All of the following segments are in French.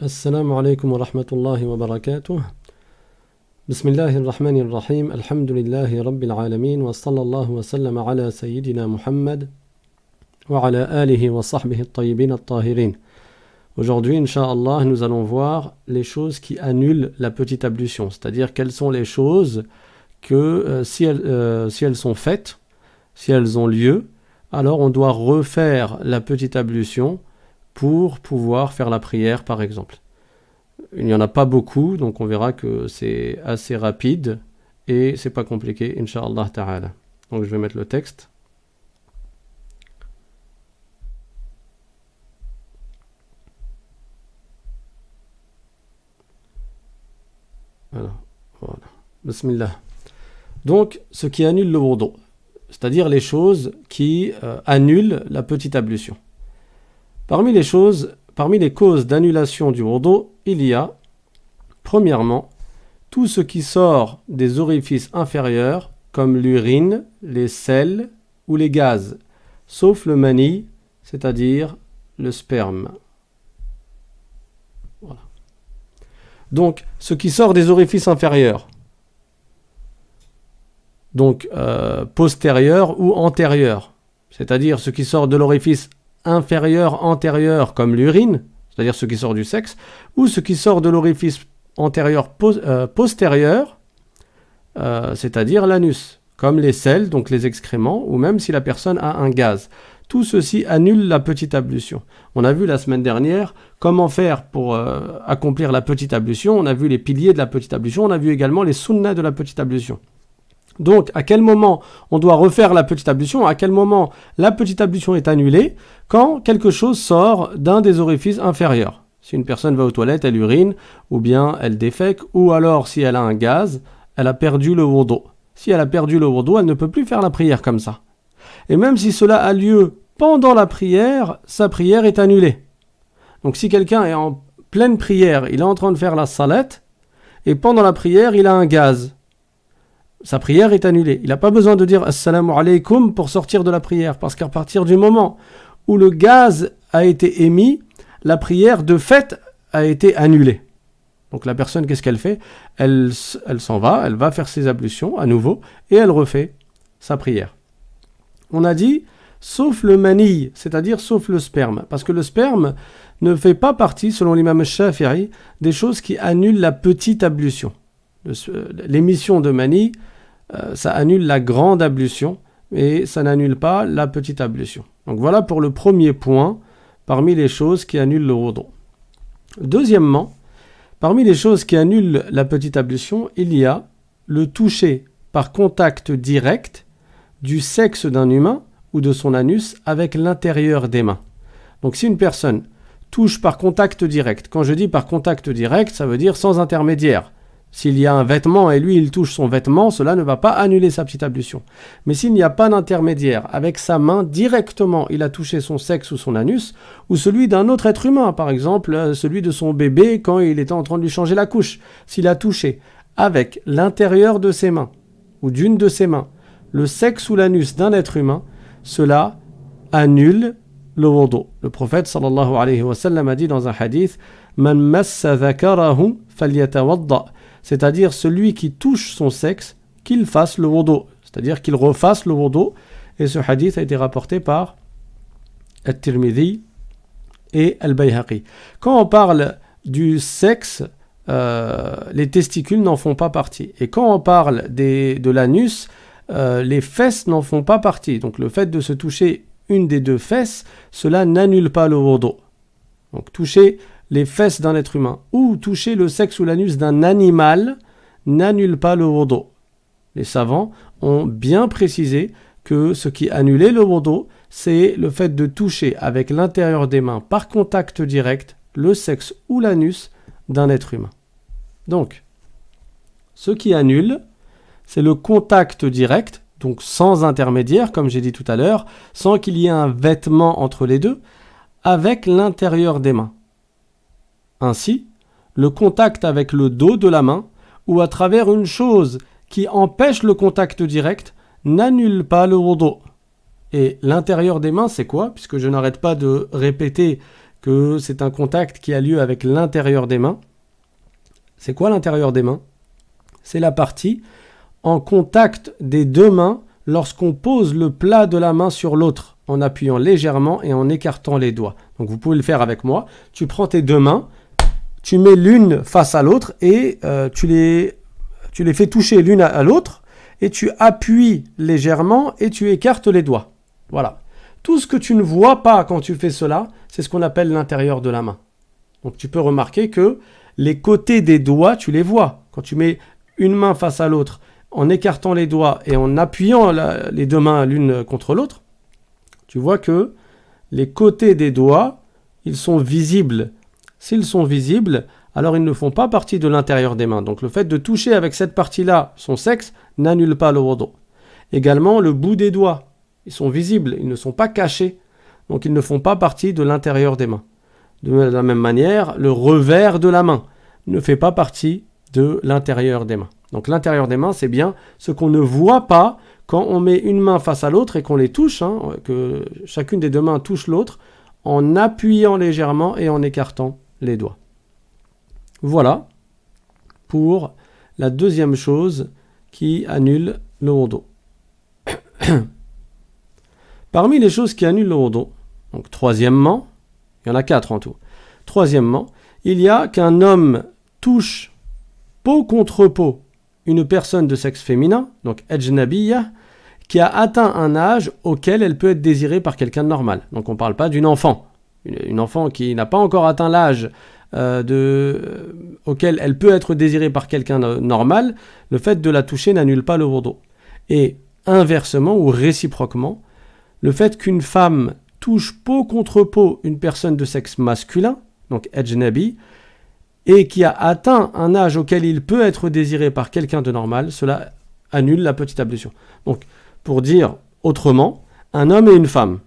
Assalamu alaikum wa rahmatullahi wa barakatuh. Bismillahir Rahmanir Rahim. Alhamdulillahi Rabbil Alamin. Wa sallallahu wa sallam ala Sayyidina Muhammad wa ala alihi wa sahbihi at-tayyibin at-tahirin. Aujourd'hui, Inch'Allah, nous allons voir les choses qui annulent la petite ablution. C'est-à-dire quelles sont les choses que si elles sont faites, si elles ont lieu, alors on doit refaire la petite ablution pour pouvoir faire la prière, par exemple. Il n'y en a pas beaucoup, donc on verra que c'est assez rapide et c'est pas compliqué, Inch'Allah ta'ala. Donc je vais mettre le texte. Alors, voilà. Bismillah. Donc, ce qui annule le wudu, c'est-à-dire les choses qui annulent la petite ablution. Parmi les causes d'annulation du wudu, il y a, premièrement, tout ce qui sort des orifices inférieurs, comme l'urine, les selles ou les gaz, sauf le mani, c'est-à-dire le sperme. Voilà. Donc, ce qui sort des orifices inférieurs, donc postérieur ou antérieur, c'est-à-dire ce qui sort de l'orifice inférieur, antérieur, comme l'urine, c'est-à-dire ce qui sort du sexe, ou ce qui sort de l'orifice antérieur postérieur, c'est-à-dire l'anus, comme les selles, donc les excréments, ou même si la personne a un gaz. Tout ceci annule la petite ablution. On a vu la semaine dernière comment faire pour accomplir la petite ablution. On a vu les piliers de la petite ablution. On a vu également les sunnas de la petite ablution. Donc, à quel moment on doit refaire la petite ablution? À quel moment la petite ablution est annulée? Quand quelque chose sort d'un des orifices inférieurs. Si une personne va aux toilettes, elle urine, ou bien elle défèque, ou alors si elle a un gaz, elle a perdu le wudu. Si elle a perdu le wudu, elle ne peut plus faire la prière comme ça. Et même si cela a lieu pendant la prière, sa prière est annulée. Donc si quelqu'un est en pleine prière, il est en train de faire la salat, et pendant la prière, il a un gaz, sa prière est annulée. Il n'a pas besoin de dire Assalamu alaikum pour sortir de la prière, parce qu'à partir du moment où le gaz a été émis, la prière de fait a été annulée. Donc la personne, qu'est-ce qu'elle fait? Elle s'en va, elle va faire ses ablutions à nouveau, et elle refait sa prière. On a dit, sauf le mani, c'est-à-dire sauf le sperme, parce que le sperme ne fait pas partie, selon l'imam Shafi'i, des choses qui annulent la petite ablution. L'émission de mani, ça annule la grande ablution, et ça n'annule pas la petite ablution. Donc voilà pour le premier point, parmi les choses qui annulent le wudu. Deuxièmement, parmi les choses qui annulent la petite ablution, il y a le toucher par contact direct du sexe d'un humain ou de son anus avec l'intérieur des mains. Donc si une personne touche par contact direct, quand je dis par contact direct, ça veut dire sans intermédiaire. S'il y a un vêtement et lui il touche son vêtement, cela ne va pas annuler sa petite ablution. Mais s'il n'y a pas d'intermédiaire, avec sa main directement il a touché son sexe ou son anus, ou celui d'un autre être humain, par exemple celui de son bébé quand il était en train de lui changer la couche, s'il a touché avec l'intérieur de ses mains, ou d'une de ses mains, le sexe ou l'anus d'un être humain, cela annule le wudu. Le prophète sallallahu alayhi wa sallam a dit dans un hadith Man massa dhakarahu falyatawadda, c'est-à-dire celui qui touche son sexe, qu'il fasse le wudu, c'est-à-dire qu'il refasse le wudu. Et ce hadith a été rapporté par At-Tirmidhi et Al-Bayhaqi. Quand on parle du sexe, les testicules n'en font pas partie. Et quand on parle de l'anus, les fesses n'en font pas partie. Donc le fait de se toucher une des deux fesses, cela n'annule pas le wudu. Donc toucher les fesses d'un être humain ou toucher le sexe ou l'anus d'un animal n'annule pas le wudu. Les savants ont bien précisé que ce qui annulait le wudu, c'est le fait de toucher avec l'intérieur des mains par contact direct le sexe ou l'anus d'un être humain. Donc, ce qui annule, c'est le contact direct, donc sans intermédiaire, comme j'ai dit tout à l'heure, sans qu'il y ait un vêtement entre les deux, avec l'intérieur des mains. Ainsi, le contact avec le dos de la main ou à travers une chose qui empêche le contact direct n'annule pas le wudu. Et l'intérieur des mains, c'est quoi? Puisque je n'arrête pas de répéter que c'est un contact qui a lieu avec l'intérieur des mains. C'est quoi l'intérieur des mains? C'est la partie en contact des deux mains lorsqu'on pose le plat de la main sur l'autre, en appuyant légèrement et en écartant les doigts. Donc vous pouvez le faire avec moi. Tu prends tes deux mains, tu mets l'une face à l'autre et tu les fais toucher l'une à l'autre et tu appuies légèrement et tu écartes les doigts. Voilà. Tout ce que tu ne vois pas quand tu fais cela, c'est ce qu'on appelle l'intérieur de la main. Donc tu peux remarquer que les côtés des doigts, tu les vois. Quand tu mets une main face à l'autre, en écartant les doigts et en appuyant les deux mains l'une contre l'autre, tu vois que les côtés des doigts, ils sont visibles. S'ils sont visibles, alors ils ne font pas partie de l'intérieur des mains. Donc le fait de toucher avec cette partie-là son sexe n'annule pas le wudu. Également, le bout des doigts, ils sont visibles, ils ne sont pas cachés. Donc ils ne font pas partie de l'intérieur des mains. De la même manière, le revers de la main ne fait pas partie de l'intérieur des mains. Donc l'intérieur des mains, c'est bien ce qu'on ne voit pas quand on met une main face à l'autre et qu'on les touche, que chacune des deux mains touche l'autre, en appuyant légèrement et en écartant les doigts. Voilà pour la deuxième chose qui annule le wudu. Parmi les choses qui annulent le wudu, donc troisièmement, il y en a 4 en tout. Troisièmement, il y a qu'un homme touche peau contre peau une personne de sexe féminin, donc ajnabiyya, qui a atteint un âge auquel elle peut être désirée par quelqu'un de normal. Donc on ne parle pas d'une enfant. Une enfant qui n'a pas encore atteint l'âge auquel elle peut être désirée par quelqu'un de normal, le fait de la toucher n'annule pas le wudu. Et inversement ou réciproquement, le fait qu'une femme touche peau contre peau une personne de sexe masculin, donc ajnabi, et qui a atteint un âge auquel il peut être désiré par quelqu'un de normal, cela annule la petite ablution. Donc, pour dire autrement, un homme et une femme,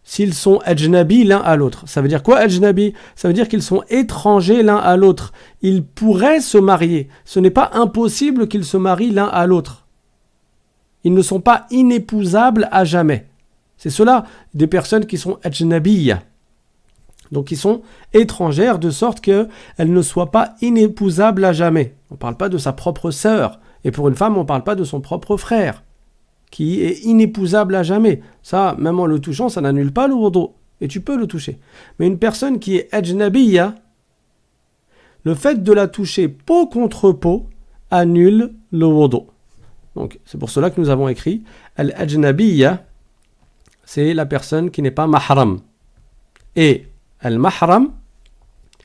s'ils sont ajnabi l'un à l'autre, ça veut dire quoi ajnabi? Ça veut dire qu'ils sont étrangers l'un à l'autre. Ils pourraient se marier. Ce n'est pas impossible qu'ils se marient l'un à l'autre. Ils ne sont pas inépousables à jamais. C'est cela des personnes qui sont ajnabiyya. Donc ils sont étrangères de sorte qu'elles ne soient pas inépousables à jamais. On ne parle pas de sa propre sœur. Et pour une femme, on ne parle pas de son propre frère, qui est inépousable à jamais. Ça, même en le touchant, ça n'annule pas le wudu. Et tu peux le toucher. Mais une personne qui est ajnabiyya, le fait de la toucher peau contre peau annule le wudu. Donc c'est pour cela que nous avons écrit al-ajnabiyya, c'est la personne qui n'est pas mahram. Et al-mahram,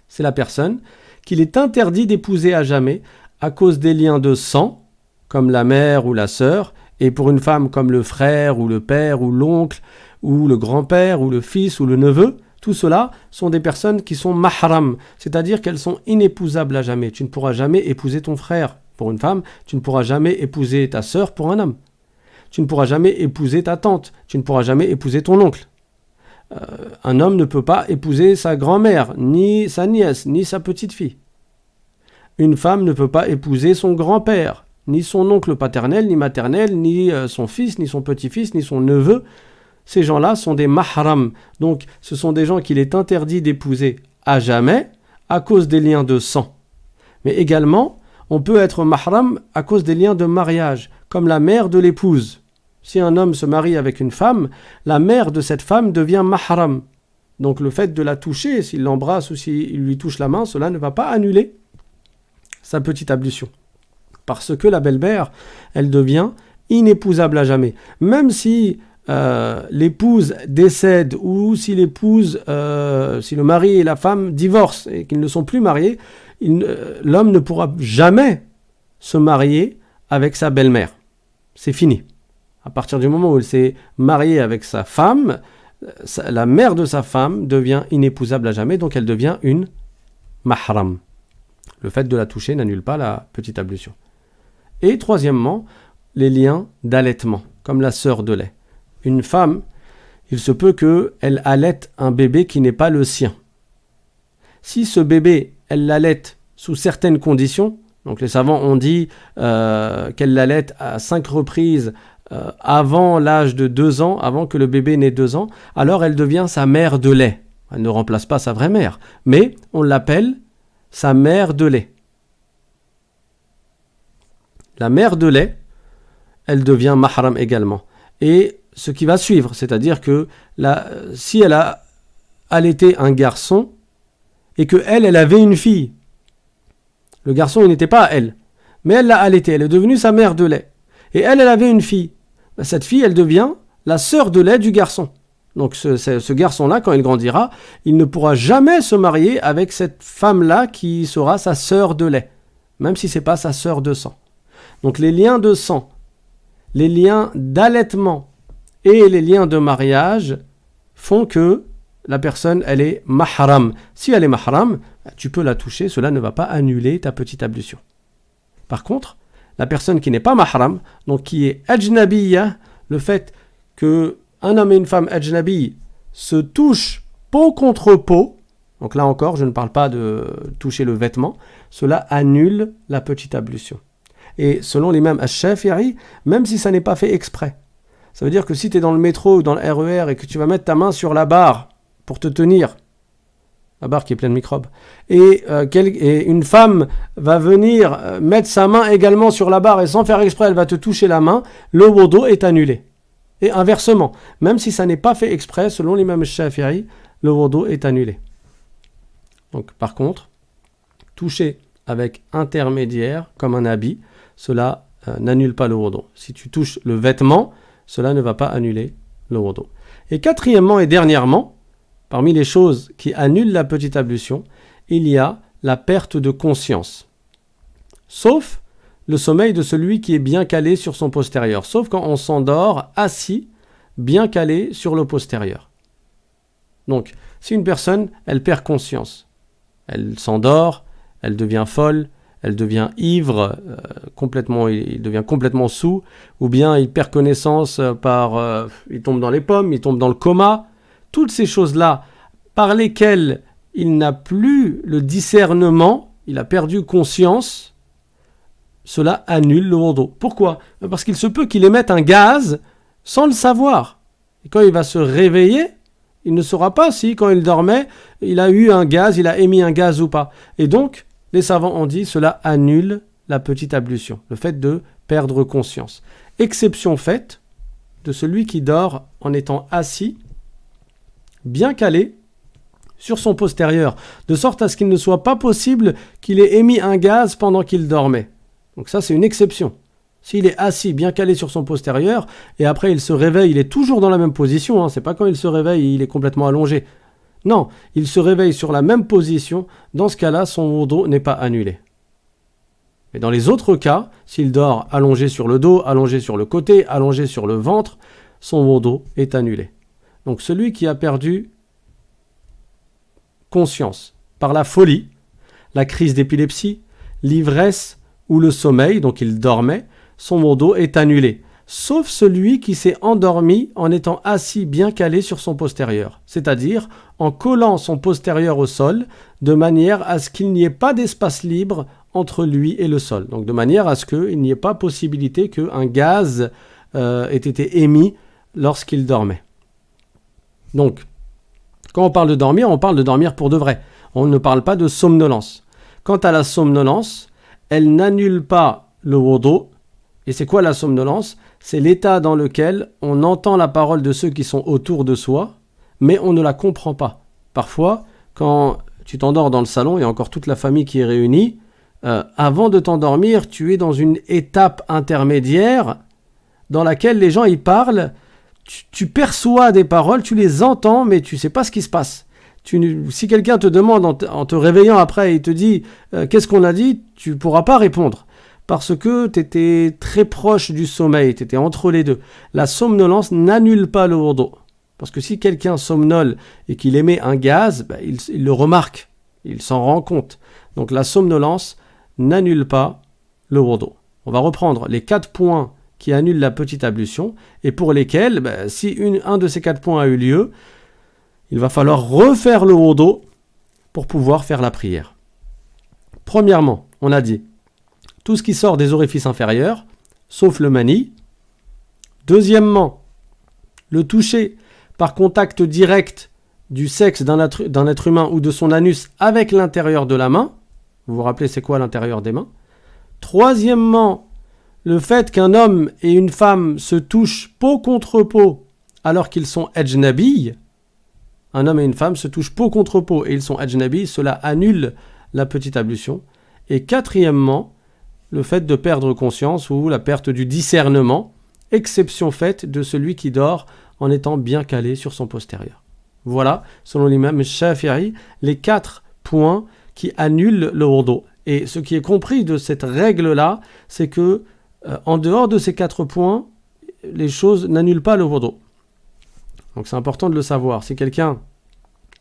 c'est la personne qu'il est interdit d'épouser à jamais à cause des liens de sang, comme la mère ou la sœur, et pour une femme comme le frère ou le père ou l'oncle ou le grand-père ou le fils ou le neveu. Tout cela sont des personnes qui sont mahram, c'est-à-dire qu'elles sont inépousables à jamais. Tu ne pourras jamais épouser ton frère pour une femme, tu ne pourras jamais épouser ta sœur pour un homme. Tu ne pourras jamais épouser ta tante, tu ne pourras jamais épouser ton oncle. Un homme ne peut pas épouser sa grand-mère, ni sa nièce, ni sa petite-fille. Une femme ne peut pas épouser son grand-père, ni son oncle paternel, ni maternel, ni son fils, ni son petit-fils, ni son neveu. Ces gens-là sont des mahram. Donc, ce sont des gens qu'il est interdit d'épouser à jamais à cause des liens de sang. Mais également, on peut être mahram à cause des liens de mariage, comme la mère de l'épouse. Si un homme se marie avec une femme, la mère de cette femme devient mahram. Donc le fait de la toucher, s'il l'embrasse ou s'il lui touche la main, cela ne va pas annuler sa petite ablution. Parce que la belle-mère, elle devient inépousable à jamais. Même si l'épouse décède ou si si le mari et la femme divorcent et qu'ils ne sont plus mariés, l'homme ne pourra jamais se marier avec sa belle-mère. C'est fini. À partir du moment où il s'est marié avec sa femme, la mère de sa femme devient inépousable à jamais, donc elle devient une mahram. Le fait de la toucher n'annule pas la petite ablution. Et troisièmement, les liens d'allaitement, comme la sœur de lait. Une femme, il se peut qu'elle allaite un bébé qui n'est pas le sien. Si ce bébé, elle l'allaite sous certaines conditions, donc les savants ont dit qu'elle l'allaite à 5 reprises avant l'âge de 2 ans, avant que le bébé n'ait 2 ans, alors elle devient sa mère de lait. Elle ne remplace pas sa vraie mère, mais on l'appelle sa mère de lait. La mère de lait, elle devient mahram également. Et ce qui va suivre, c'est-à-dire que si elle a allaité un garçon et qu'elle avait une fille, le garçon il n'était pas à elle, mais elle l'a allaité, elle est devenue sa mère de lait. Et elle avait une fille. Cette fille, elle devient la sœur de lait du garçon. Donc ce garçon-là, quand il grandira, il ne pourra jamais se marier avec cette femme-là qui sera sa sœur de lait, même si ce n'est pas sa sœur de sang. Donc les liens de sang, les liens d'allaitement et les liens de mariage font que la personne, elle est mahram. Si elle est mahram, tu peux la toucher, cela ne va pas annuler ta petite ablution. Par contre, la personne qui n'est pas mahram, donc qui est ajnabiyya, le fait que un homme et une femme ajnabi se touchent peau contre peau, donc là encore, je ne parle pas de toucher le vêtement, cela annule la petite ablution. Et selon l'imam Ash-Shafi'i, même si ça n'est pas fait exprès, ça veut dire que si tu es dans le métro ou dans le RER et que tu vas mettre ta main sur la barre pour te tenir, la barre qui est pleine de microbes, et une femme va venir mettre sa main également sur la barre et sans faire exprès, elle va te toucher la main, le wudu est annulé. Et inversement, même si ça n'est pas fait exprès, selon l'imam Shafi'i, le wudu est annulé. Donc par contre, toucher avec intermédiaire, comme un habit, cela n'annule pas le wudu. Si tu touches le vêtement, cela ne va pas annuler le wudu. Et quatrièmement et dernièrement, parmi les choses qui annulent la petite ablution, il y a la perte de conscience. Sauf le sommeil de celui qui est bien calé sur son postérieur. Sauf quand on s'endort assis, bien calé sur le postérieur. Donc, si une personne, elle perd conscience, elle s'endort, elle devient folle, elle devient ivre, il devient complètement saoul, ou bien il perd connaissance il tombe dans les pommes, il tombe dans le coma, toutes ces choses-là par lesquelles il n'a plus le discernement, il a perdu conscience, cela annule le wudu. Pourquoi ? Parce qu'il se peut qu'il émette un gaz sans le savoir. Et quand il va se réveiller, il ne saura pas si, quand il dormait, il a eu un gaz, il a émis un gaz ou pas. Et donc, les savants ont dit, cela annule la petite ablution, le fait de perdre conscience. Exception faite de celui qui dort en étant assis, bien calé, sur son postérieur, de sorte à ce qu'il ne soit pas possible qu'il ait émis un gaz pendant qu'il dormait. Donc ça, c'est une exception. S'il est assis, bien calé sur son postérieur, et après il se réveille, il est toujours dans la même position, c'est pas quand il se réveille, il est complètement allongé. Non, il se réveille sur la même position, dans ce cas-là, son wudu n'est pas annulé. Mais dans les autres cas, s'il dort allongé sur le dos, allongé sur le côté, allongé sur le ventre, son wudu est annulé. Donc celui qui a perdu conscience par la folie, la crise d'épilepsie, l'ivresse, ou le sommeil, donc il dormait, son wudu est annulé. Sauf celui qui s'est endormi en étant assis bien calé sur son postérieur, c'est-à-dire en collant son postérieur au sol, de manière à ce qu'il n'y ait pas d'espace libre entre lui et le sol. Donc de manière à ce qu'il n'y ait pas possibilité qu'un gaz ait été émis lorsqu'il dormait. Donc, quand on parle de dormir pour de vrai. On ne parle pas de somnolence. Quant à la somnolence, elle n'annule pas le wudu. Et c'est quoi la somnolence ? C'est l'état dans lequel on entend la parole de ceux qui sont autour de soi, mais on ne la comprend pas. Parfois, quand tu t'endors dans le salon, il y a encore toute la famille qui est réunie, avant de t'endormir, tu es dans une étape intermédiaire dans laquelle les gens y parlent, tu perçois des paroles, tu les entends, mais tu ne sais pas ce qui se passe. Si quelqu'un te demande en te réveillant après, il te dit qu'est-ce qu'on a dit, tu ne pourras pas répondre. Parce que tu étais très proche du sommeil, tu étais entre les deux. La somnolence n'annule pas le wudu. Parce que si quelqu'un somnole et qu'il émet un gaz, il le remarque, il s'en rend compte. Donc la somnolence n'annule pas le wudu. On va reprendre les 4 points qui annulent la petite ablution et pour lesquels, si un de ces 4 points a eu lieu, il va falloir refaire le wudu pour pouvoir faire la prière. Premièrement, on a dit tout ce qui sort des orifices inférieurs, sauf le mani. Deuxièmement, le toucher par contact direct du sexe d'un être humain ou de son anus avec l'intérieur de la main. Vous vous rappelez c'est quoi l'intérieur des mains? Troisièmement, le fait qu'un homme et une femme se touchent peau contre peau alors qu'ils sont ajnabi. Un homme et une femme se touchent peau contre peau et ils sont ajnabi, cela annule la petite ablution. Et quatrièmement, le fait de perdre conscience ou la perte du discernement, exception faite de celui qui dort en étant bien calé sur son postérieur. Voilà, selon l'imam Shafi'i, les 4 points qui annulent le wudu. Et ce qui est compris de cette règle-là, c'est que en dehors de ces 4 points, les choses n'annulent pas le wudu. Donc c'est important de le savoir. Si quelqu'un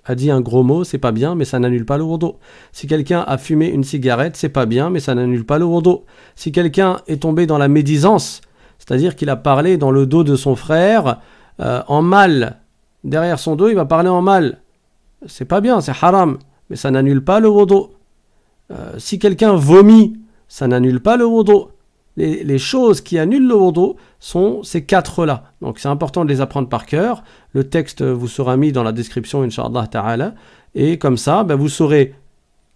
a dit un gros mot, c'est pas bien, mais ça n'annule pas le wudu. Si quelqu'un a fumé une cigarette, c'est pas bien, mais ça n'annule pas le wudu. Si quelqu'un est tombé dans la médisance, c'est-à-dire qu'il a parlé dans le dos de son frère en mal, derrière son dos, il va parler en mal. C'est pas bien, c'est haram, mais ça n'annule pas le wudu. Si quelqu'un vomit, ça n'annule pas le wudu. Les choses qui annulent le wudu sont ces 4-là. Donc c'est important de les apprendre par cœur. Le texte vous sera mis dans la description, Inch'Allah Ta'ala. Et comme ça, vous saurez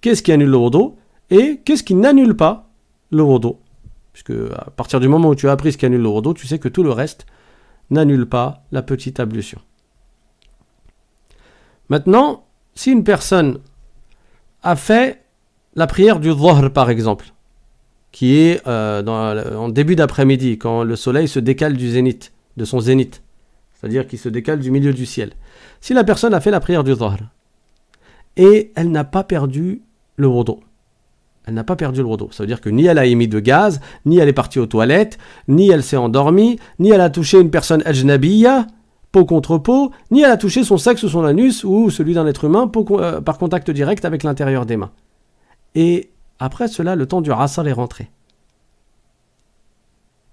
qu'est-ce qui annule le wudu et qu'est-ce qui n'annule pas le wudu. Puisque à partir du moment où tu as appris ce qui annule le wudu, tu sais que tout le reste n'annule pas la petite ablution. Maintenant, si une personne a fait la prière du dhuhr par exemple, qui est en début d'après-midi, quand le soleil se décale du zénith, de son zénith, c'est-à-dire qu'il se décale du milieu du ciel. Si la personne a fait la prière du dhuhr et elle n'a pas perdu le wudu, elle n'a pas perdu le wudu, ça veut dire que ni elle a émis de gaz, ni elle est partie aux toilettes, ni elle s'est endormie, ni elle a touché une personne ajnabiyya, peau contre peau, ni elle a touché son sexe ou son anus ou celui d'un être humain par contact direct avec l'intérieur des mains. Et après cela, le temps du asr est rentré.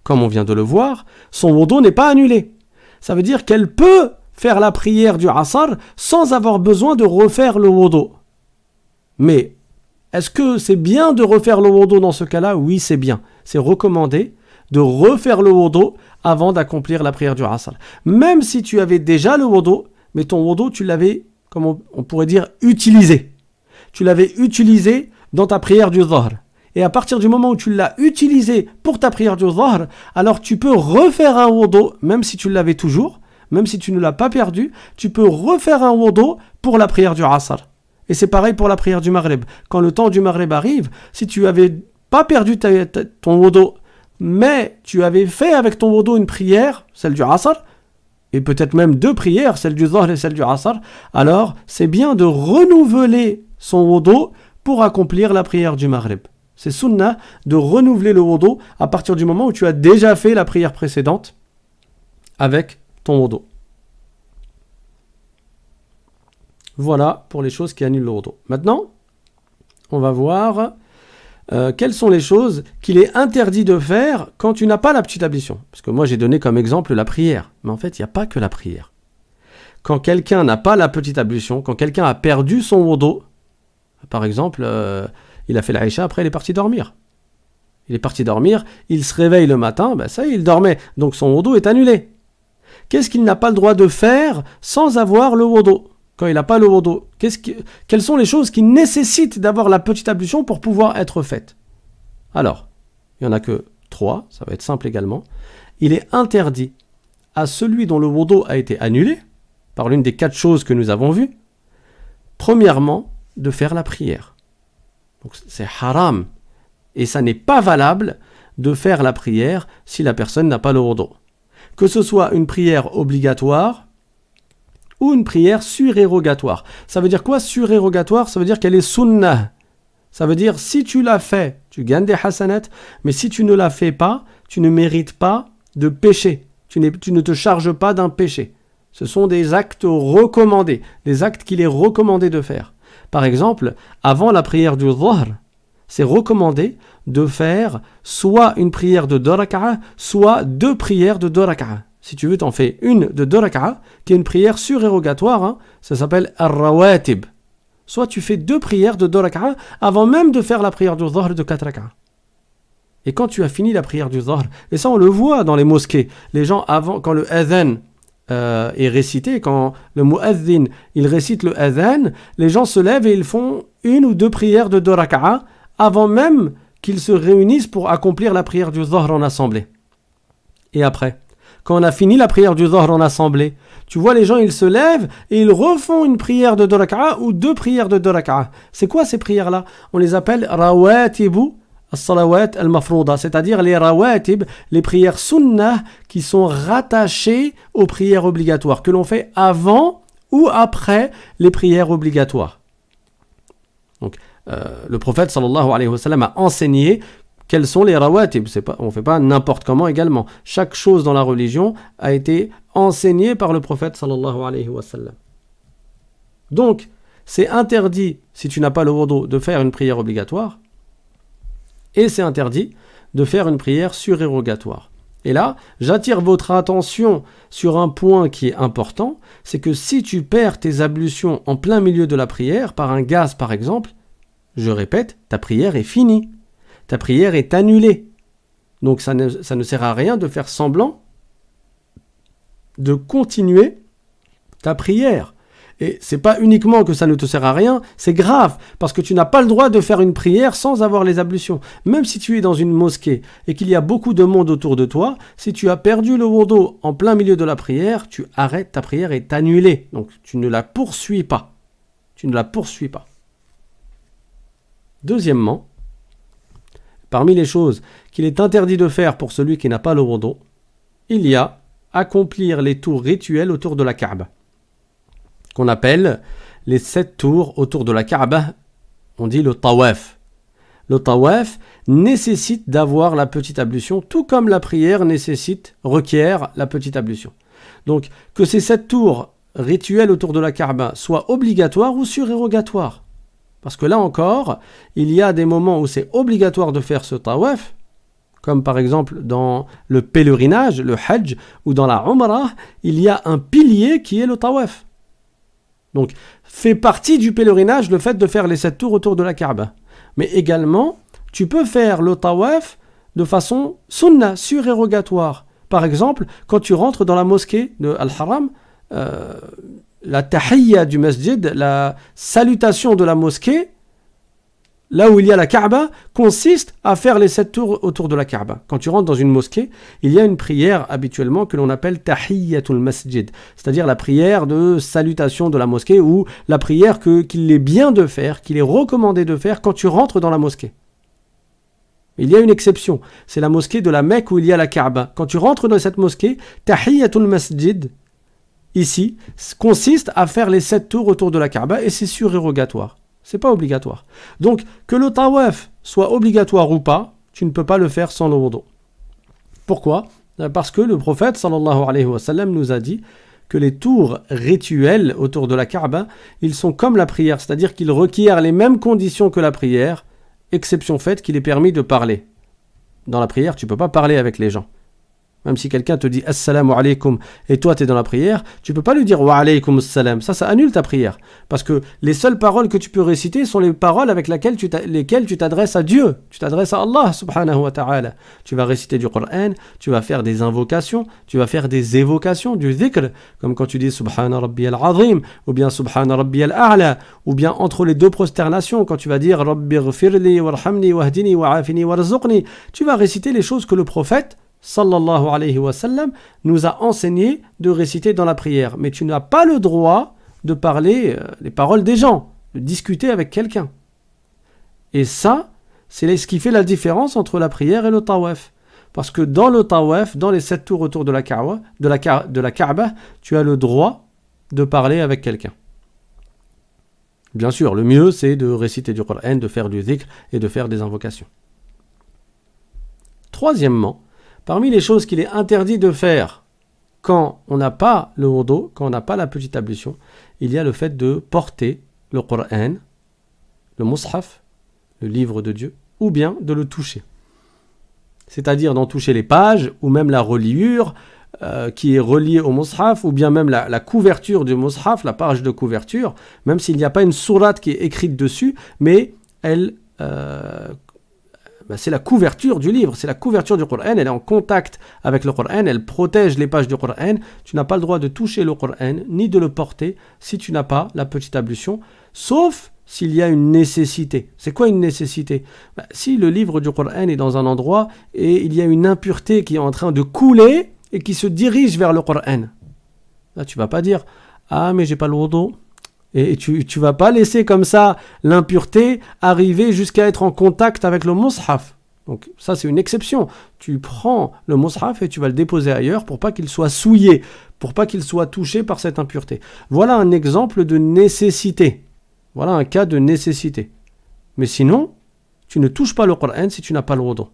Comme on vient de le voir, son wudu n'est pas annulé. Ça veut dire qu'elle peut faire la prière du asr sans avoir besoin de refaire le wudu. Mais est-ce que c'est bien de refaire le wudu dans ce cas-là? Oui, c'est bien. C'est recommandé de refaire le wudu avant d'accomplir la prière du asr. Même si tu avais déjà le wudu, mais ton wudu, tu l'avais, comme on pourrait dire, utilisé. Tu l'avais utilisé dans ta prière du dhuhr. Et à partir du moment où tu l'as utilisé pour ta prière du dhuhr, alors tu peux refaire un wudu, même si tu l'avais toujours, même si tu ne l'as pas perdu, tu peux refaire un wudu pour la prière du asr. Et c'est pareil pour la prière du maghrib. Quand le temps du maghrib arrive, si tu n'avais pas perdu ton wudu, mais tu avais fait avec ton wudu une prière, celle du asr, et peut-être même 2 prières, celle du dhuhr et celle du asr, alors c'est bien de renouveler son wudu pour accomplir la prière du maghrib. C'est sunnah de renouveler le wudu à partir du moment où tu as déjà fait la prière précédente avec ton wudu. Voilà pour les choses qui annulent le wudu. Maintenant, on va voir quelles sont les choses qu'il est interdit de faire quand tu n'as pas la petite ablution. Parce que moi j'ai donné comme exemple la prière. Mais en fait, il n'y a pas que la prière. Quand quelqu'un n'a pas la petite ablution, quand quelqu'un a perdu son wudu, par exemple, il a fait l'Aïcha, après il est parti dormir. Il est parti dormir, il se réveille le matin, ça y est, il dormait. Donc son wudu est annulé. Qu'est-ce qu'il n'a pas le droit de faire sans avoir le wudu? Quand il n'a pas le wudu, quelles sont les choses qui nécessitent d'avoir la petite ablution pour pouvoir être faites? Alors, il n'y en a que 3, ça va être simple également. Il est interdit à celui dont le wudu a été annulé, par l'une des 4 choses que nous avons vues, premièrement, de faire la prière. Donc c'est haram. Et ça n'est pas valable de faire la prière si la personne n'a pas le wudu. Que ce soit une prière obligatoire ou une prière surérogatoire. Ça veut dire quoi surérogatoire? Ça veut dire qu'elle est sunnah. Ça veut dire si tu l'as fait, tu gagnes des hasanat, mais si tu ne la fais pas, tu ne mérites pas de péché. Tu ne te charges pas d'un péché. Ce sont des actes recommandés, des actes qu'il est recommandé de faire. Par exemple, avant la prière du dhuhr, c'est recommandé de faire soit une prière de 2 rak'a, soit 2 prières de 2 rak'a. Si tu veux, t'en fais une de 2 rak'a, qui est une prière surérogatoire, ça s'appelle ar-rawatib. Soit tu fais 2 prières de 2 rak'a avant même de faire la prière du dhuhr de 4 rak'a. Et quand tu as fini la prière du dhuhr, et ça on le voit dans les mosquées, les gens avant, quand le adhan est récité, quand le mu'adhin il récite le adhan, les gens se lèvent et ils font une ou deux prières de 2 raka'a avant même qu'ils se réunissent pour accomplir la prière du Dhuhr en assemblée. Et après, quand on a fini la prière du Dhuhr en assemblée, tu vois les gens ils se lèvent et ils refont une prière de 2 raka'a ou 2 prières de 2 raka'a. C'est quoi ces prières-là? On les appelle rawatibu as-salawat al-mafrouda, c'est-à-dire les rawatib, les prières sunnah qui sont rattachées aux prières obligatoires, que l'on fait avant ou après les prières obligatoires. Donc, le prophète sallallahu alayhi wa sallam a enseigné quels sont les rawatib. On ne fait pas n'importe comment également. Chaque chose dans la religion a été enseignée par le prophète sallallahu alayhi wa sallam. Donc, c'est interdit, si tu n'as pas le wudu, de faire une prière obligatoire. Et c'est interdit de faire une prière surérogatoire. Et là, j'attire votre attention sur un point qui est important, c'est que si tu perds tes ablutions en plein milieu de la prière, par un gaz par exemple, je répète, ta prière est finie. Ta prière est annulée. Donc ça ne sert à rien de faire semblant de continuer ta prière. Et c'est pas uniquement que ça ne te sert à rien, c'est grave, parce que tu n'as pas le droit de faire une prière sans avoir les ablutions. Même si tu es dans une mosquée et qu'il y a beaucoup de monde autour de toi, si tu as perdu le wudu en plein milieu de la prière, tu arrêtes, ta prière est annulée. Donc tu ne la poursuis pas. Tu ne la poursuis pas. Deuxièmement, parmi les choses qu'il est interdit de faire pour celui qui n'a pas le wudu, il y a accomplir les tours rituels autour de la Kaaba, qu'on appelle les 7 tours autour de la Kaaba. On dit le tawaf. Le tawaf nécessite d'avoir la petite ablution, tout comme la prière requiert la petite ablution. Donc, que ces 7 tours rituels autour de la Kaaba soient obligatoires ou surérogatoires. Parce que là encore, il y a des moments où c'est obligatoire de faire ce tawaf, comme par exemple dans le pèlerinage, le hajj, ou dans la umrah, il y a un pilier qui est le tawaf. Donc, fait partie du pèlerinage le fait de faire les 7 tours autour de la Kaaba. Mais également, tu peux faire le tawaf de façon sunnah, surérogatoire. Par exemple, quand tu rentres dans la mosquée de Al-Haram, la tahiyya du masjid, la salutation de la mosquée, là où il y a la Kaaba, consiste à faire les 7 tours autour de la Kaaba. Quand tu rentres dans une mosquée, il y a une prière habituellement que l'on appelle tahiyyatul masjid, c'est-à-dire la prière de salutation de la mosquée, ou la prière qu'il est bien de faire, qu'il est recommandé de faire quand tu rentres dans la mosquée. Il y a une exception, c'est la mosquée de la Mecque où il y a la Kaaba. Quand tu rentres dans cette mosquée, tahiyyatul masjid, ici, consiste à faire les 7 tours autour de la Kaaba et c'est surérogatoire. C'est pas obligatoire. Donc, que le tawaf soit obligatoire ou pas, tu ne peux pas le faire sans le wudu. Pourquoi? Parce que le prophète sallallahu alayhi wa sallam nous a dit que les tours rituels autour de la Kaaba, ils sont comme la prière, c'est-à-dire qu'ils requièrent les mêmes conditions que la prière, exception faite qu'il est permis de parler. Dans la prière, tu ne peux pas parler avec les gens. Même si quelqu'un te dit assalamu alaykum et toi tu es dans la prière, tu ne peux pas lui dire wa alaykum assalam. Ça annule ta prière. Parce que les seules paroles que tu peux réciter sont les paroles avec lesquelles tu t'adresses à Dieu. Tu t'adresses à Allah subhanahu wa ta'ala. Tu vas réciter du Coran, tu vas faire des invocations, tu vas faire des évocations, du dhikr, comme quand tu dis subhana rabbiyal azim, ou bien subhana rabbiyal a'la, ou bien entre les 2 prosternations, quand tu vas dire rabbi ghfirli warhamni wahdini wa'afini warzuqni, tu vas réciter les choses que le prophète sallallahu alayhi wa sallam nous a enseigné de réciter dans la prière. Mais tu n'as pas le droit de parler les paroles des gens, de discuter avec quelqu'un. Et ça, c'est ce qui fait la différence entre la prière et le tawaf. Parce que dans le tawaf, dans les 7 tours autour de la Kaaba, tu as le droit de parler avec quelqu'un. Bien sûr, le mieux c'est de réciter du Coran, de faire du dhikr et de faire des invocations. Troisièmement, parmi les choses qu'il est interdit de faire quand on n'a pas le wudu, quand on n'a pas la petite ablution, il y a le fait de porter le Coran, le mushaf, le livre de Dieu, ou bien de le toucher. C'est-à-dire d'en toucher les pages, ou même la reliure qui est reliée au mushaf, ou bien même la couverture du mushaf, la page de couverture, même s'il n'y a pas une sourate qui est écrite dessus, mais elle c'est la couverture du livre, c'est la couverture du Coran, elle est en contact avec le Coran, elle protège les pages du Coran. Tu n'as pas le droit de toucher le Coran, ni de le porter, si tu n'as pas la petite ablution, sauf s'il y a une nécessité. C'est quoi une nécessité? Si le livre du Coran est dans un endroit et il y a une impureté qui est en train de couler et qui se dirige vers le Coran, là tu vas pas dire « Ah, mais j'ai pas le wudu ». Et tu vas pas laisser comme ça l'impureté arriver jusqu'à être en contact avec le mushaf. Donc ça c'est une exception. Tu prends le mushaf et tu vas le déposer ailleurs pour pas qu'il soit souillé, pour pas qu'il soit touché par cette impureté. Voilà un exemple de nécessité. Voilà un cas de nécessité. Mais sinon, tu ne touches pas le Coran si tu n'as pas le wudu.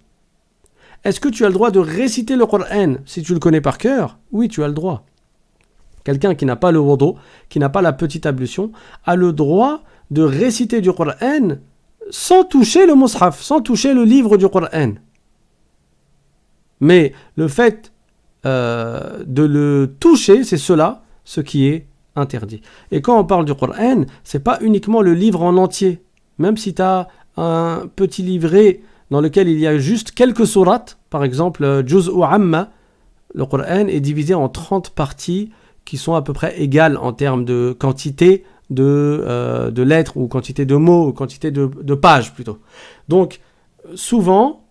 Est-ce que tu as le droit de réciter le Coran si tu le connais par cœur? Oui, tu as le droit. Quelqu'un qui n'a pas le wudu, qui n'a pas la petite ablution, a le droit de réciter du Coran sans toucher le mushaf, sans toucher le livre du Coran. Mais le fait de le toucher, c'est ce qui est interdit. Et quand on parle du Coran, c'est pas uniquement le livre en entier. Même si tu as un petit livret dans lequel il y a juste quelques sourates, par exemple Juz'u Amma, le Coran est divisé en 30 parties qui sont à peu près égales en termes de quantité de lettres ou quantité de mots, ou quantité de pages plutôt. Donc souvent,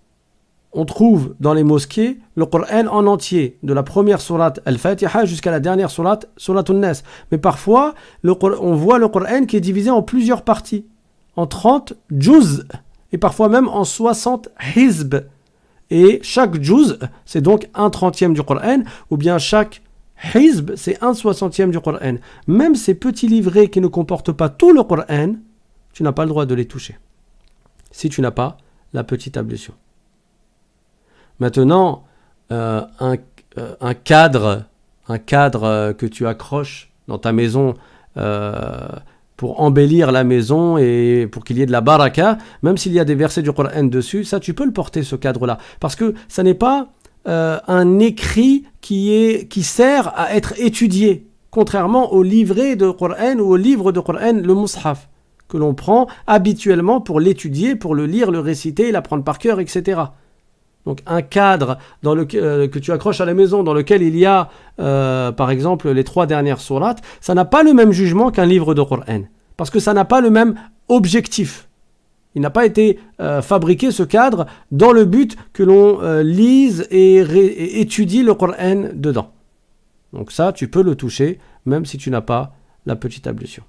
on trouve dans les mosquées le Coran en entier, de la première sourate Al-Fatiha jusqu'à la dernière sourate An-Nas. Mais parfois, on voit le Coran qui est divisé en plusieurs parties, en 30 juz, et parfois même en 60 hizb. Et chaque juz, c'est donc 1/30 du Coran, ou bien chaque hizb, c'est 1/60 du Coran. Même ces petits livrets qui ne comportent pas tout le Coran, tu n'as pas le droit de les toucher, si tu n'as pas la petite ablution. Maintenant, un cadre que tu accroches dans ta maison pour embellir la maison et pour qu'il y ait de la baraka, même s'il y a des versets du Coran dessus, ça tu peux le porter, ce cadre-là, parce que ça n'est pas un écrit qui sert à être étudié, contrairement au livret de Coran ou au livre de Coran, le mushaf, que l'on prend habituellement pour l'étudier, pour le lire, le réciter, l'apprendre par cœur, etc. Donc un cadre que tu accroches à la maison dans lequel il y a par exemple les 3 dernières sourates, ça n'a pas le même jugement qu'un livre de Coran, parce que ça n'a pas le même objectif. Il n'a pas été fabriqué, ce cadre, dans le but que l'on lise et étudie le Coran dedans. Donc ça, tu peux le toucher, même si tu n'as pas la petite ablution.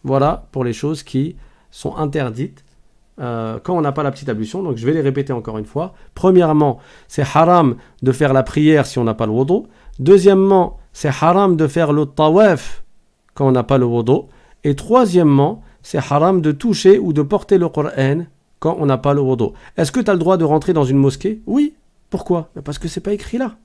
Voilà pour les choses qui sont interdites quand on n'a pas la petite ablution. Donc je vais les répéter encore une fois. Premièrement, c'est haram de faire la prière si on n'a pas le wudu. Deuxièmement, c'est haram de faire le tawaf quand on n'a pas le wudu. Et troisièmement, c'est haram de toucher ou de porter le Coran quand on n'a pas le wudu. Est-ce que tu as le droit de rentrer dans une mosquée? Oui. Pourquoi? Parce que c'est pas écrit là.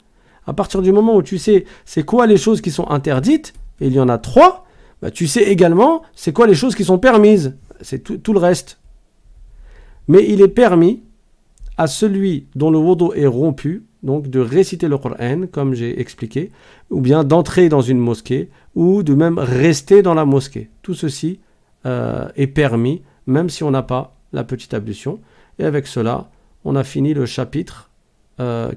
À partir du moment où tu sais c'est quoi les choses qui sont interdites, et il y en a 3, tu sais également c'est quoi les choses qui sont permises. C'est tout le reste. Mais il est permis à celui dont le wudu est rompu, donc de réciter le Coran, comme j'ai expliqué, ou bien d'entrer dans une mosquée, ou de même rester dans la mosquée. Tout ceci est permis, même si on n'a pas la petite ablution. Et avec cela, on a fini le chapitre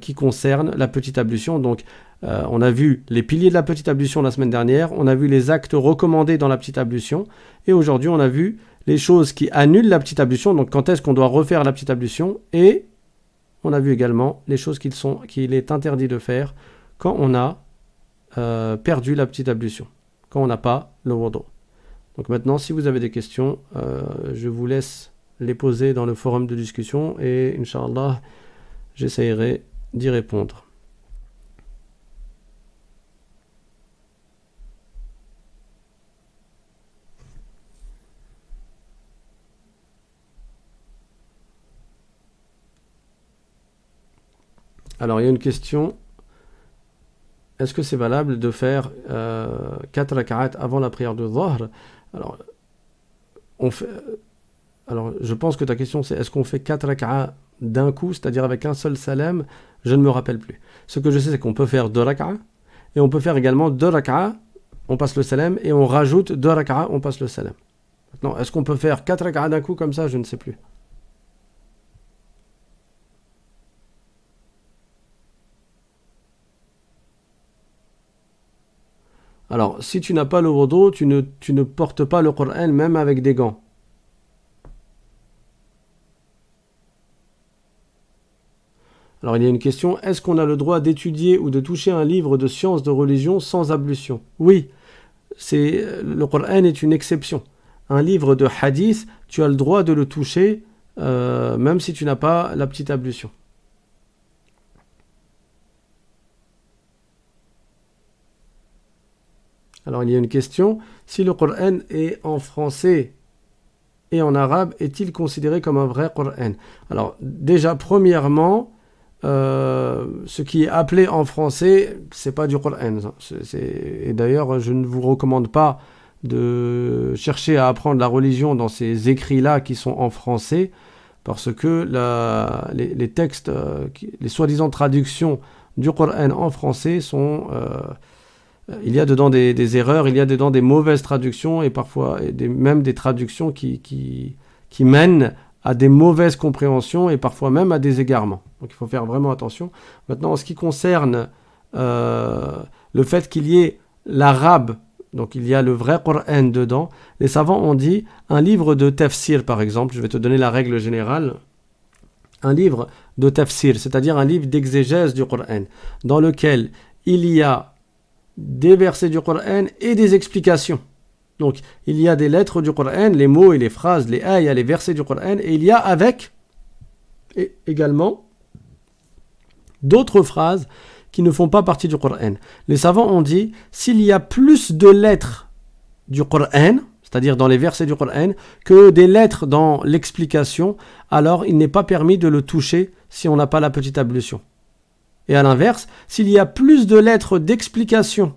qui concerne la petite ablution. Donc, on a vu les piliers de la petite ablution la semaine dernière, on a vu les actes recommandés dans la petite ablution, et aujourd'hui, on a vu les choses qui annulent la petite ablution, donc quand est-ce qu'on doit refaire la petite ablution, et on a vu également les choses qu'il est interdit de faire quand on a perdu la petite ablution, quand on n'a pas le wudu. Donc maintenant, si vous avez des questions, je vous laisse les poser dans le forum de discussion et Inch'Allah, j'essaierai d'y répondre. Alors, il y a une question. Est-ce que c'est valable de faire 4 rak'at avant la prière de Dhuhr? Alors, je pense que ta question c'est est-ce qu'on fait 4 rak'at d'un coup, c'est-à-dire avec un seul salam? Je ne me rappelle plus. Ce que je sais, c'est qu'on peut faire 2 rak'at, et on peut faire également 2 rak'at, on passe le salam, et on rajoute 2 rak'at, on passe le salam. Maintenant, est-ce qu'on peut faire 4 rak'at d'un coup comme ça? Je ne sais plus. Alors, si tu n'as pas le wudu, tu ne portes pas le Coran même avec des gants. Alors, il y a une question, est-ce qu'on a le droit d'étudier ou de toucher un livre de sciences de religion sans ablution? Oui, le Coran est une exception. Un livre de hadith, tu as le droit de le toucher, même si tu n'as pas la petite ablution. Alors, il y a une question, si le Coran est en français et en arabe, est-il considéré comme un vrai Coran? Alors, déjà, premièrement, ce qui est appelé en français, c'est pas du Coran. Et d'ailleurs, je ne vous recommande pas de chercher à apprendre la religion dans ces écrits-là qui sont en français, parce que les textes, les soi-disant traductions du Coran en français sont... il y a dedans des erreurs, il y a dedans des mauvaises traductions et parfois même des traductions qui mènent à des mauvaises compréhensions et parfois même à des égarements. Donc il faut faire vraiment attention. Maintenant, en ce qui concerne le fait qu'il y ait l'arabe, donc il y a le vrai Coran dedans, les savants ont dit un livre de tafsir par exemple, je vais te donner la règle générale, un livre de tafsir, c'est-à-dire un livre d'exégèse du Coran, dans lequel il y a des versets du Coran et des explications. Donc, il y a des lettres du Coran, les mots et les phrases, les ayats, les versets du Coran, et il y a avec également d'autres phrases qui ne font pas partie du Coran. Les savants ont dit, s'il y a plus de lettres du Coran, c'est-à-dire dans les versets du Coran, que des lettres dans l'explication, alors il n'est pas permis de le toucher si on n'a pas la petite ablution. Et à l'inverse, s'il y a plus de lettres d'explication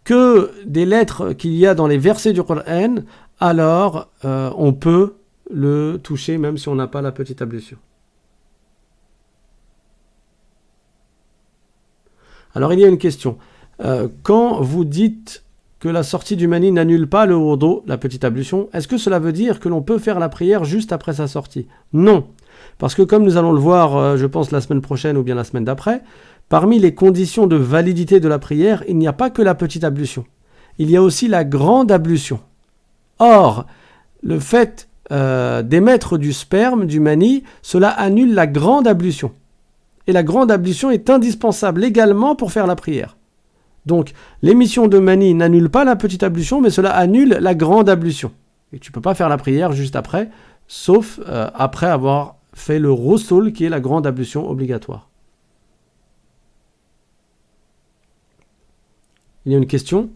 que des lettres qu'il y a dans les versets du Coran, alors on peut le toucher même si on n'a pas la petite ablution. Alors il y a une question. Quand vous dites que la sortie du mani n'annule pas le wudu, la petite ablution, est-ce que cela veut dire que l'on peut faire la prière juste après sa sortie? Non. Parce que comme nous allons le voir, je pense, la semaine prochaine ou bien la semaine d'après, parmi les conditions de validité de la prière, il n'y a pas que la petite ablution. Il y a aussi la grande ablution. Or, le fait d'émettre du sperme, du mani, cela annule la grande ablution. Et la grande ablution est indispensable également pour faire la prière. Donc, l'émission de mani n'annule pas la petite ablution, mais cela annule la grande ablution. Et tu ne peux pas faire la prière juste après, sauf après avoir fait le ghusl, qui est la grande ablution obligatoire. Il y a une question.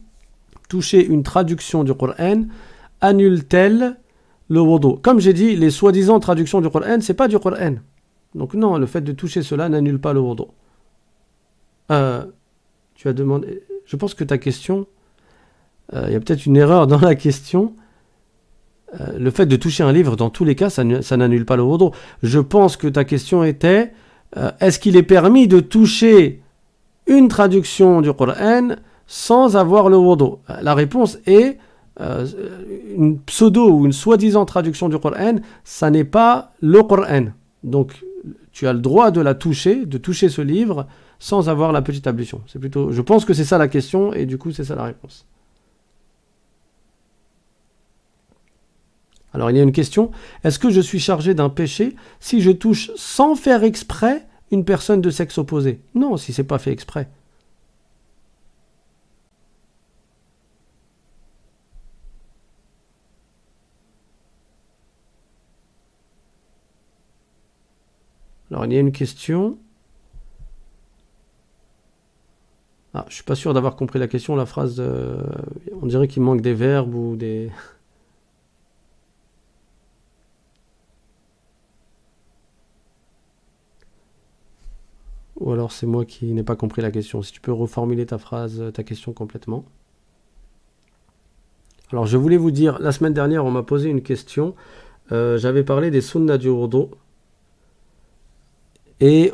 Toucher une traduction du Coran annule-t-elle le wudu? Comme j'ai dit, les soi-disant traductions du Coran, ce n'est pas du Coran. Donc non, le fait de toucher cela n'annule pas le wudu. Tu as demandé... Je pense que ta question... Il y a peut-être une erreur dans la question. Le fait de toucher un livre, dans tous les cas, ça n'annule pas le wudu. Je pense que ta question était est-ce qu'il est permis de toucher une traduction du Coran sans avoir le wudu? La réponse est une pseudo ou une soi-disant traduction du Coran, ça n'est pas le Coran. Donc, tu as le droit de toucher ce livre sans avoir la petite ablution. C'est plutôt, je pense que c'est ça la question et du coup, c'est ça la réponse. Alors, il y a une question. Est-ce que je suis chargé d'un péché si je touche sans faire exprès une personne de sexe opposé? Non, si ce n'est pas fait exprès. Alors, il y a une question. Je ne suis pas sûr d'avoir compris la question. La phrase, on dirait qu'il manque des verbes ou des... Ou alors c'est moi qui n'ai pas compris la question. Si tu peux reformuler ta question complètement. Alors je voulais vous dire, la semaine dernière on m'a posé une question. J'avais parlé des sunnas du wudu. Et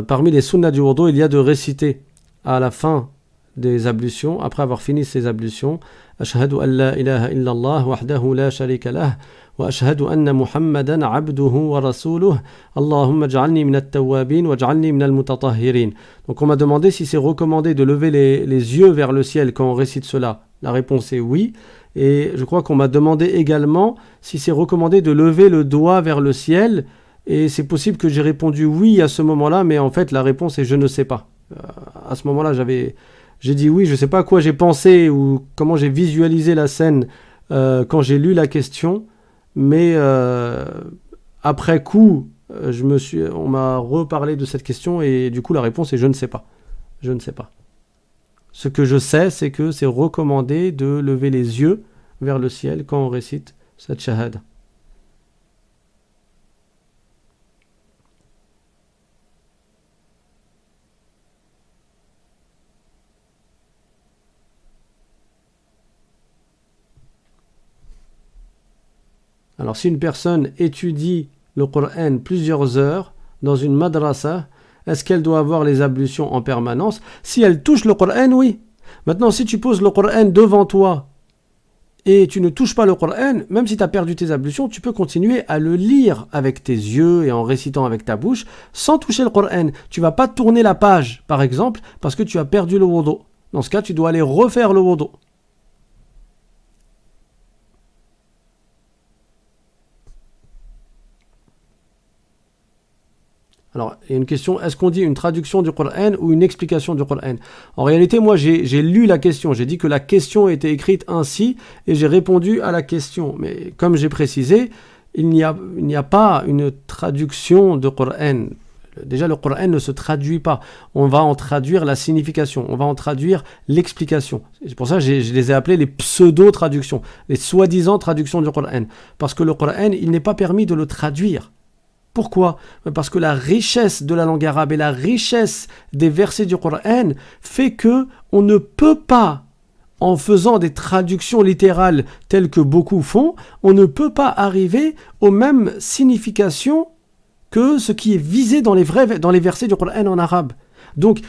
parmi les sunnas du wudu, il y a de réciter à la fin des ablutions, après avoir fini ses ablutions, Ashhadu an la ilaha illallah wahdahu la sharika lah wa ashhadu anna Muhammadan abduhu wa rasuluh Allahumma ij'alni minat tawwabin waj'alni minal mutatahhirin. Donc on m'a demandé si c'est recommandé de lever les yeux vers le ciel quand on récite cela. La réponse est oui. Et je crois qu'on m'a demandé également si c'est recommandé de lever le doigt vers le ciel. Et c'est possible que j'ai répondu oui à ce moment-là, mais en fait la réponse est je ne sais pas. À ce moment-là, j'ai dit oui, je ne sais pas à quoi j'ai pensé ou comment j'ai visualisé la scène quand j'ai lu la question, mais après coup, on m'a reparlé de cette question et du coup la réponse est je ne sais pas. Je ne sais pas. Ce que je sais, c'est que c'est recommandé de lever les yeux vers le ciel quand on récite cette shahada. Alors si une personne étudie le Coran plusieurs heures dans une madrasa, est-ce qu'elle doit avoir les ablutions en permanence? Si elle touche le Coran, oui. Maintenant, si tu poses le Coran devant toi et tu ne touches pas le Coran, même si tu as perdu tes ablutions, tu peux continuer à le lire avec tes yeux et en récitant avec ta bouche sans toucher le Coran. Tu ne vas pas tourner la page, par exemple, parce que tu as perdu le wudu. Dans ce cas, tu dois aller refaire le wudu. Alors, il y a une question, est-ce qu'on dit une traduction du Coran ou une explication du Coran? En réalité, moi, j'ai lu la question. J'ai dit que la question était écrite ainsi et j'ai répondu à la question. Mais comme j'ai précisé, il n'y a pas une traduction de Coran. Déjà, le Coran ne se traduit pas. On va en traduire la signification. On va en traduire l'explication. C'est pour ça que je les ai appelés les pseudo-traductions, les soi-disant traductions du Coran. Parce que le Coran, il n'est pas permis de le traduire. Pourquoi? Parce que la richesse de la langue arabe et la richesse des versets du Coran fait que on ne peut pas, en faisant des traductions littérales telles que beaucoup font, on ne peut pas arriver aux mêmes significations que ce qui est visé dans les versets du Coran en arabe. Donc,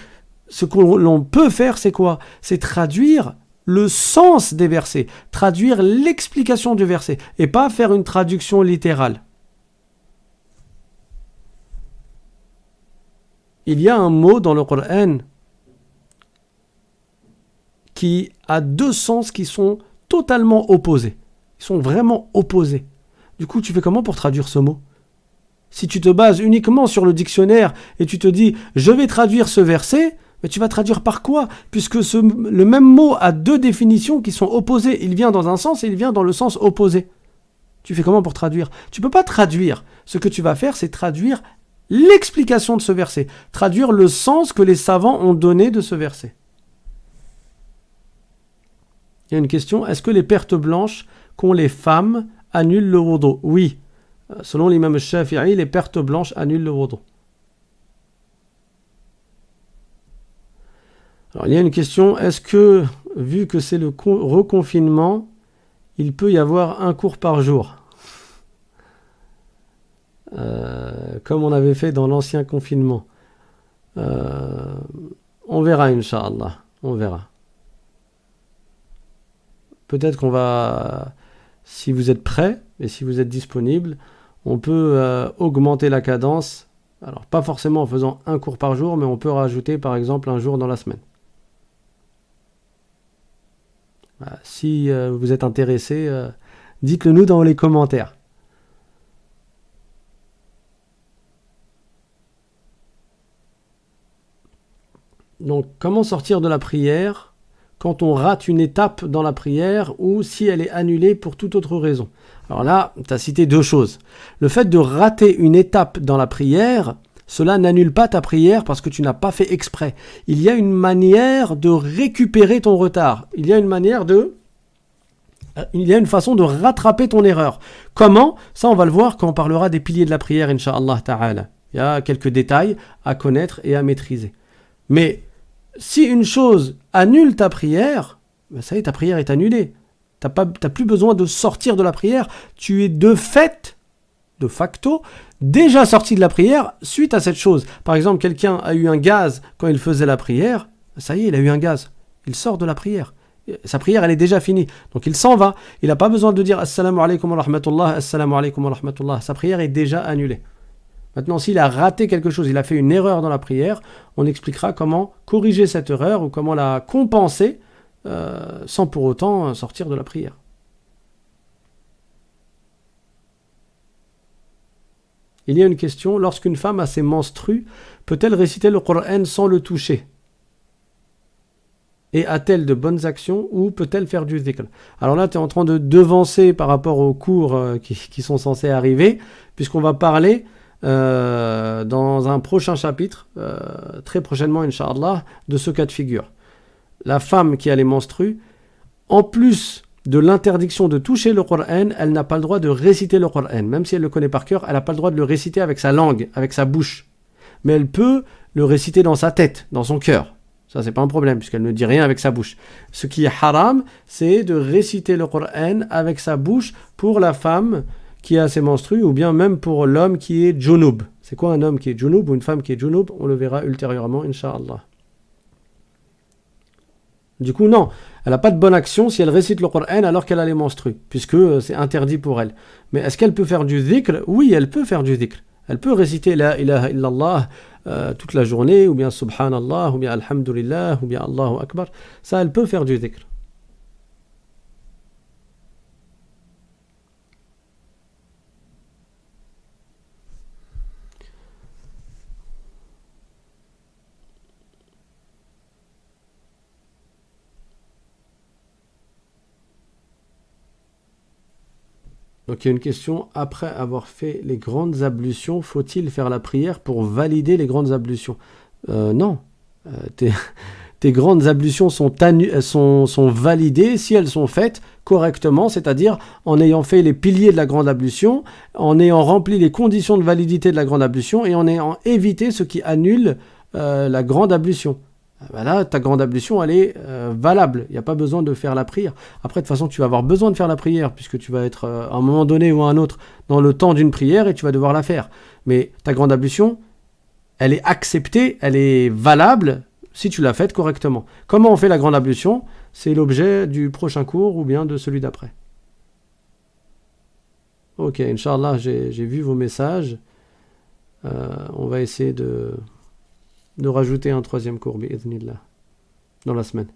ce que l'on peut faire, c'est quoi? C'est traduire le sens des versets, traduire l'explication du verset, et pas faire une traduction littérale. Il y a un mot dans le Coran qui a deux sens qui sont totalement opposés. Ils sont vraiment opposés. Du coup, tu fais comment pour traduire ce mot? Si tu te bases uniquement sur le dictionnaire et tu te dis « je vais traduire ce verset », mais tu vas traduire par quoi? Puisque le même mot a deux définitions qui sont opposées. Il vient dans un sens et il vient dans le sens opposé. Tu fais comment pour traduire? Tu ne peux pas traduire. Ce que tu vas faire, c'est traduire l'explication de ce verset, traduire le sens que les savants ont donné de ce verset. Il y a une question, est-ce que les pertes blanches qu'ont les femmes annulent le wudu? Oui, selon l'imam Shafi'i, les pertes blanches annulent le wudu. Alors il y a une question, est-ce que, vu que c'est le reconfinement, il peut y avoir un cours par jour? Comme on avait fait dans l'ancien confinement. On verra, Inch'Allah. On verra. Peut-être qu'on va, si vous êtes prêts et si vous êtes disponible, on peut augmenter la cadence. Alors, pas forcément en faisant un cours par jour, mais on peut rajouter, par exemple, un jour dans la semaine. Si vous êtes intéressé, dites-le nous dans les commentaires. Donc, comment sortir de la prière quand on rate une étape dans la prière ou si elle est annulée pour toute autre raison? Alors là, tu as cité deux choses. Le fait de rater une étape dans la prière, cela n'annule pas ta prière parce que tu n'as pas fait exprès. Il y a une manière de récupérer ton retard. Il y a une façon de rattraper ton erreur. Comment? Ça, on va le voir quand on parlera des piliers de la prière, Inch'Allah Ta'ala. Il y a quelques détails à connaître et à maîtriser. Mais si une chose annule ta prière, ben ça y est, ta prière est annulée. Tu n'as plus besoin de sortir de la prière. Tu es de fait, de facto, déjà sorti de la prière suite à cette chose. Par exemple, quelqu'un a eu un gaz quand il faisait la prière. Ça y est, il a eu un gaz. Il sort de la prière. Sa prière, elle est déjà finie. Donc il s'en va. Il n'a pas besoin de dire Assalamu alaikum wa rahmatullah, Assalamu alaikum wa rahmatullah. Sa prière est déjà annulée. Maintenant, s'il a raté quelque chose, il a fait une erreur dans la prière, on expliquera comment corriger cette erreur ou comment la compenser sans pour autant sortir de la prière. Il y a une question, lorsqu'une femme a ses menstrues, peut-elle réciter le Coran sans le toucher ? Et a-t-elle de bonnes actions ou peut-elle faire du dhikr ? Alors là, tu es en train de devancer par rapport aux cours qui sont censés arriver, puisqu'on va parler dans un prochain chapitre, très prochainement, Inch'Allah, de ce cas de figure. La femme qui a les menstrues, en plus de l'interdiction de toucher le Coran, elle n'a pas le droit de réciter le Coran. Même si elle le connaît par cœur, elle n'a pas le droit de le réciter avec sa langue, avec sa bouche. Mais elle peut le réciter dans sa tête, dans son cœur. Ça, c'est pas un problème, puisqu'elle ne dit rien avec sa bouche. Ce qui est haram, c'est de réciter le Coran avec sa bouche pour la femme qui a ses menstrues, ou bien même pour l'homme qui est junub. C'est quoi un homme qui est junub ou une femme qui est junub ? On le verra ultérieurement, Inch'Allah. Du coup, non, elle n'a pas de bonne action si elle récite le Coran alors qu'elle a les menstrues, puisque c'est interdit pour elle. Mais est-ce qu'elle peut faire du dhikr ? Oui, elle peut faire du dhikr. Elle peut réciter la ilaha illallah toute la journée, ou bien subhanallah, ou bien alhamdulillah, ou bien Allahu akbar. Ça, elle peut faire du dhikr. Donc il y a une question, après avoir fait les grandes ablutions, faut-il faire la prière pour valider les grandes ablutions ? Non. Tes grandes ablutions sont validées si elles sont faites correctement, c'est-à-dire en ayant fait les piliers de la grande ablution, en ayant rempli les conditions de validité de la grande ablution et en ayant évité ce qui annule la grande ablution. Là, ta grande ablution, elle est valable. Il n'y a pas besoin de faire la prière. Après, de toute façon, tu vas avoir besoin de faire la prière, puisque tu vas être, à un moment donné ou à un autre, dans le temps d'une prière, et tu vas devoir la faire. Mais ta grande ablution, elle est acceptée, elle est valable, si tu l'as faite correctement. Comment on fait la grande ablution ? C'est l'objet du prochain cours, ou bien de celui d'après. Ok, Inch'Allah, j'ai vu vos messages. On va essayer de rajouter un troisième cours, bi'idhnillah, dans la semaine.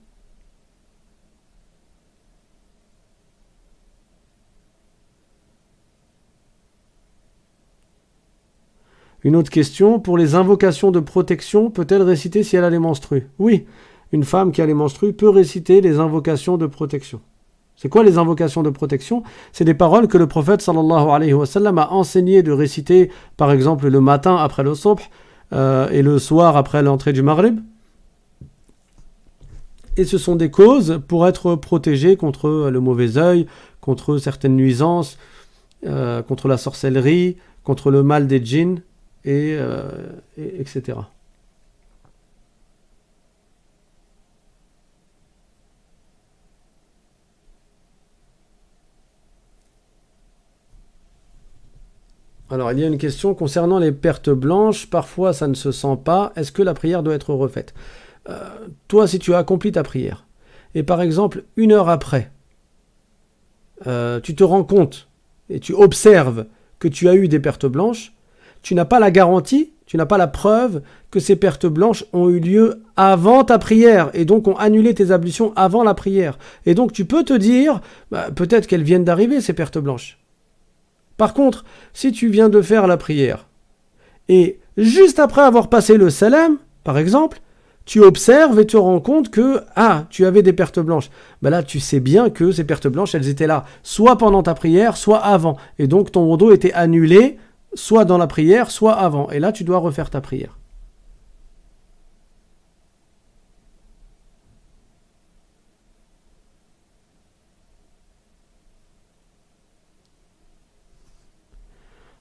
Une autre question, pour les invocations de protection, peut-elle réciter si elle a les menstrues ? Oui, une femme qui a les menstrues peut réciter les invocations de protection. C'est quoi les invocations de protection ? C'est des paroles que le prophète sallallahu alayhi wa sallam a enseigné de réciter, par exemple le matin après le subh, et le soir après l'entrée du Maghrib. Et ce sont des causes pour être protégé contre le mauvais œil, contre certaines nuisances, contre la sorcellerie, contre le mal des djinns, etc. Alors, il y a une question concernant les pertes blanches. Parfois, ça ne se sent pas. Est-ce que la prière doit être refaite ? Toi, si tu as accompli ta prière, et par exemple, 1 heure après, tu te rends compte et tu observes que tu as eu des pertes blanches, tu n'as pas la garantie, tu n'as pas la preuve que ces pertes blanches ont eu lieu avant ta prière et donc ont annulé tes ablutions avant la prière. Et donc, tu peux te dire, peut-être qu'elles viennent d'arriver, ces pertes blanches. Par contre, si tu viens de faire la prière et juste après avoir passé le salam, par exemple, tu observes et te rends compte que tu avais des pertes blanches. Là, tu sais bien que ces pertes blanches, elles étaient là, soit pendant ta prière, soit avant. Et donc, ton wudu était annulé, soit dans la prière, soit avant. Et là, tu dois refaire ta prière.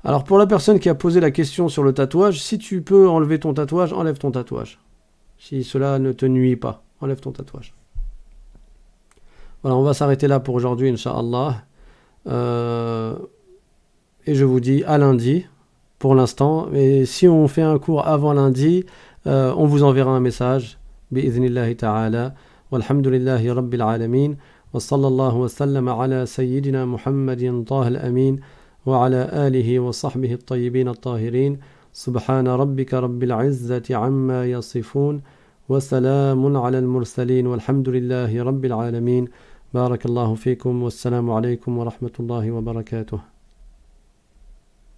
Alors pour la personne qui a posé la question sur le tatouage, si tu peux enlever ton tatouage, enlève ton tatouage. Si cela ne te nuit pas, enlève ton tatouage. Voilà, on va s'arrêter là pour aujourd'hui, Inch'Allah. Et je vous dis à lundi, pour l'instant. Et si on fait un cours avant lundi, on vous enverra un message. Bi'idhnillahi ta'ala. والحمد لله رب العالمين وصلى الله وسلم على سيدنا محمد طه الأمين وعلى آله وصحبه الطيبين الطاهرين سبحان ربك رب العزة عما يصفون وسلام على المرسلين والحمد لله رب العالمين بارك الله فيكم والسلام عليكم ورحمة الله وبركاته